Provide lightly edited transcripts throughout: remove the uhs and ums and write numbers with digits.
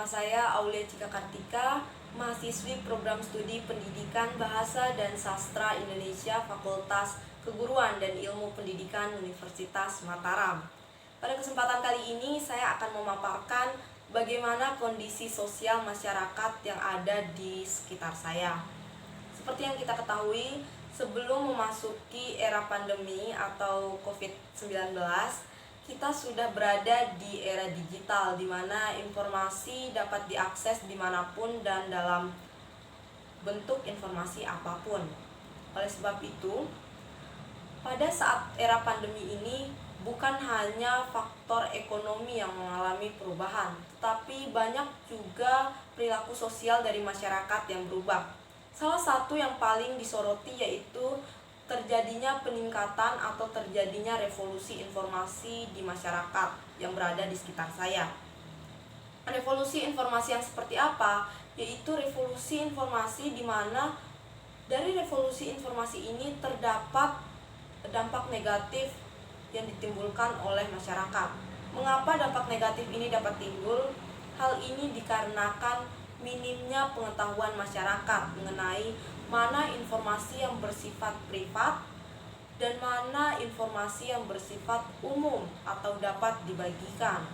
Nama saya Aulia Cika Kartika, mahasiswi program studi Pendidikan Bahasa dan Sastra Indonesia Fakultas Keguruan dan Ilmu Pendidikan Universitas Mataram. Pada kesempatan kali ini saya akan memaparkan bagaimana kondisi sosial masyarakat yang ada di sekitar saya. Seperti yang kita ketahui, sebelum memasuki era pandemi atau COVID-19, kita sudah berada di era digital, di mana informasi dapat diakses dimanapun dan dalam bentuk informasi apapun. Oleh sebab itu, pada saat era pandemi ini, bukan hanya faktor ekonomi yang mengalami perubahan, tetapi banyak juga perilaku sosial dari masyarakat yang berubah. Salah satu yang paling disoroti yaitu terjadinya peningkatan atau terjadinya revolusi informasi di masyarakat yang berada di sekitar saya. Revolusi informasi yang seperti apa? Yaitu revolusi informasi di mana dari revolusi informasi ini terdapat dampak negatif yang ditimbulkan oleh masyarakat. Mengapa dampak negatif ini dapat timbul? Hal ini dikarenakan minimnya pengetahuan masyarakat mengenai mana informasi yang bersifat privat dan mana informasi yang bersifat umum atau dapat dibagikan.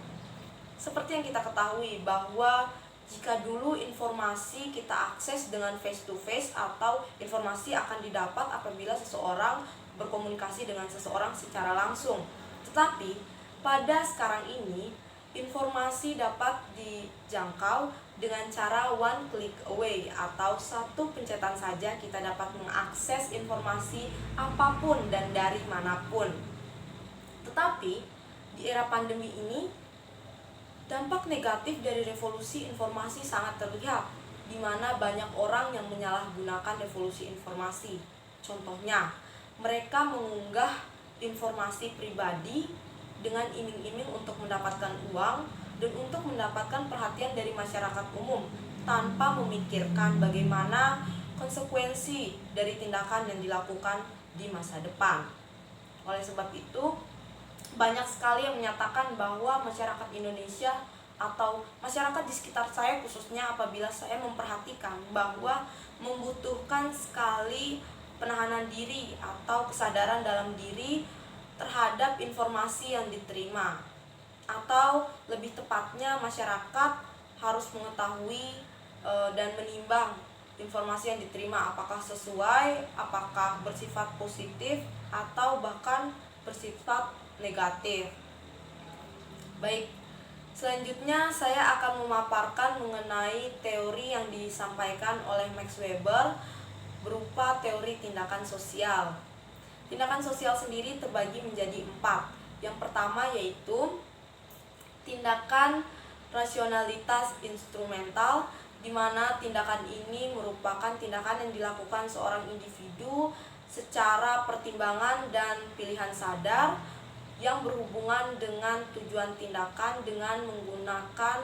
Seperti yang kita ketahui bahwa jika dulu informasi kita akses dengan face to face atau informasi akan didapat apabila seseorang berkomunikasi dengan seseorang secara langsung. Tetapi pada sekarang ini informasi dapat dijangkau dengan cara one click away atau satu pencetan saja kita dapat mengakses informasi apapun dan dari manapun. Tetapi di era pandemi ini dampak negatif dari revolusi informasi sangat terlihat, di mana banyak orang yang menyalahgunakan revolusi informasi. Contohnya, mereka mengunggah informasi pribadi dengan iming-iming untuk mendapatkan uang dan untuk mendapatkan perhatian dari masyarakat umum tanpa memikirkan bagaimana konsekuensi dari tindakan yang dilakukan di masa depan. Oleh sebab itu, banyak sekali yang menyatakan bahwa masyarakat Indonesia atau masyarakat di sekitar saya khususnya apabila saya memperhatikan bahwa membutuhkan sekali penahanan diri atau kesadaran dalam diri terhadap informasi yang diterima, atau lebih tepatnya masyarakat harus mengetahui dan menimbang informasi yang diterima apakah sesuai, apakah bersifat positif atau bahkan bersifat negatif. Baik, selanjutnya saya akan memaparkan mengenai teori yang disampaikan oleh Max Weber berupa teori tindakan sosial. Tindakan sosial sendiri terbagi menjadi 4. Yang pertama yaitu tindakan rasionalitas instrumental, di mana tindakan ini merupakan tindakan yang dilakukan seorang individu secara pertimbangan dan pilihan sadar yang berhubungan dengan tujuan tindakan dengan menggunakan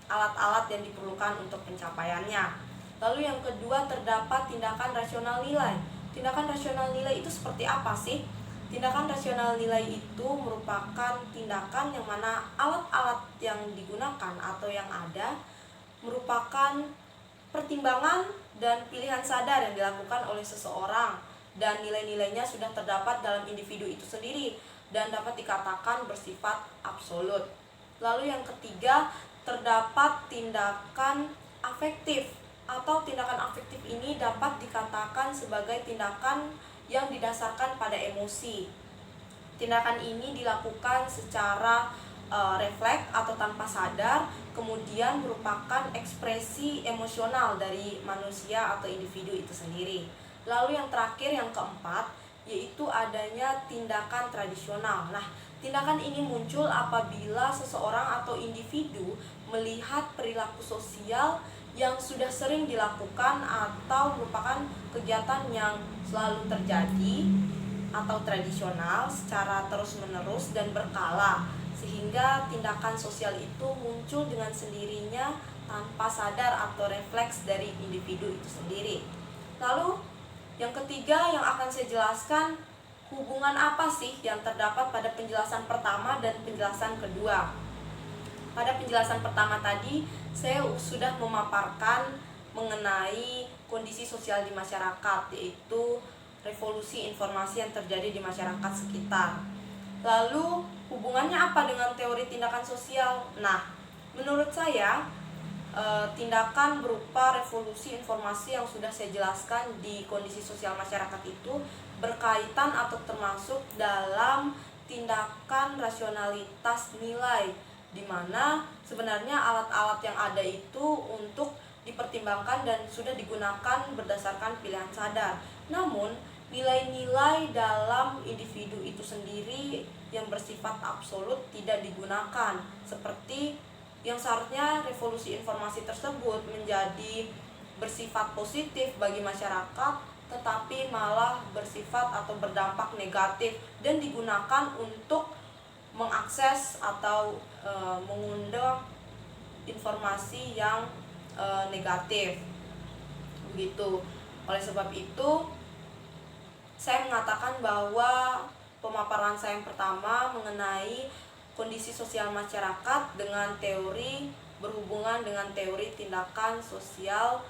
alat-alat yang diperlukan untuk pencapaiannya. Lalu yang kedua terdapat tindakan rasional nilai. Tindakan rasional nilai itu seperti apa sih? Tindakan rasional nilai itu merupakan tindakan yang mana alat-alat yang digunakan atau yang ada merupakan pertimbangan dan pilihan sadar yang dilakukan oleh seseorang, dan nilai-nilainya sudah terdapat dalam individu itu sendiri dan dapat dikatakan bersifat absolut. Lalu yang ketiga terdapat tindakan afektif, atau tindakan afektif ini dapat dikatakan sebagai tindakan yang didasarkan pada emosi. Tindakan ini dilakukan secara refleks atau tanpa sadar, kemudian merupakan ekspresi emosional dari manusia atau individu itu sendiri. Lalu yang terakhir, yang keempat, yaitu adanya tindakan tradisional. Nah, tindakan ini muncul apabila seseorang atau individu melihat perilaku sosial yang sudah sering dilakukan atau merupakan kegiatan yang selalu terjadi atau tradisional secara terus-menerus dan berkala, sehingga tindakan sosial itu muncul dengan sendirinya tanpa sadar atau refleks dari individu itu sendiri. Lalu yang ketiga yang akan saya jelaskan, hubungan apa sih yang terdapat pada penjelasan pertama dan penjelasan kedua? Pada penjelasan pertama tadi, saya sudah memaparkan mengenai kondisi sosial di masyarakat, yaitu revolusi informasi yang terjadi di masyarakat sekitar. Lalu, hubungannya apa dengan teori tindakan sosial? Nah, menurut saya, tindakan berupa revolusi informasi yang sudah saya jelaskan di kondisi sosial masyarakat itu berkaitan atau termasuk dalam tindakan rasionalitas nilai, di mana sebenarnya alat-alat yang ada itu untuk dipertimbangkan dan sudah digunakan berdasarkan pilihan sadar. Namun, nilai-nilai dalam individu itu sendiri yang bersifat absolut tidak digunakan, seperti yang seharusnya revolusi informasi tersebut menjadi bersifat positif bagi masyarakat, tetapi malah bersifat atau berdampak negatif dan digunakan untuk mengakses atau mengundang informasi yang negatif. Begitu. Oleh sebab itu, saya mengatakan bahwa pemaparan saya yang pertama mengenai kondisi sosial masyarakat dengan teori berhubungan dengan teori tindakan sosial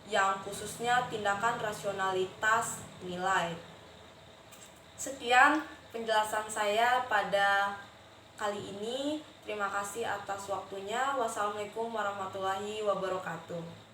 yang khususnya tindakan rasionalitas nilai. Sekian penjelasan saya pada kali ini. Terima kasih atas waktunya. Wassalamualaikum warahmatullahi wabarakatuh.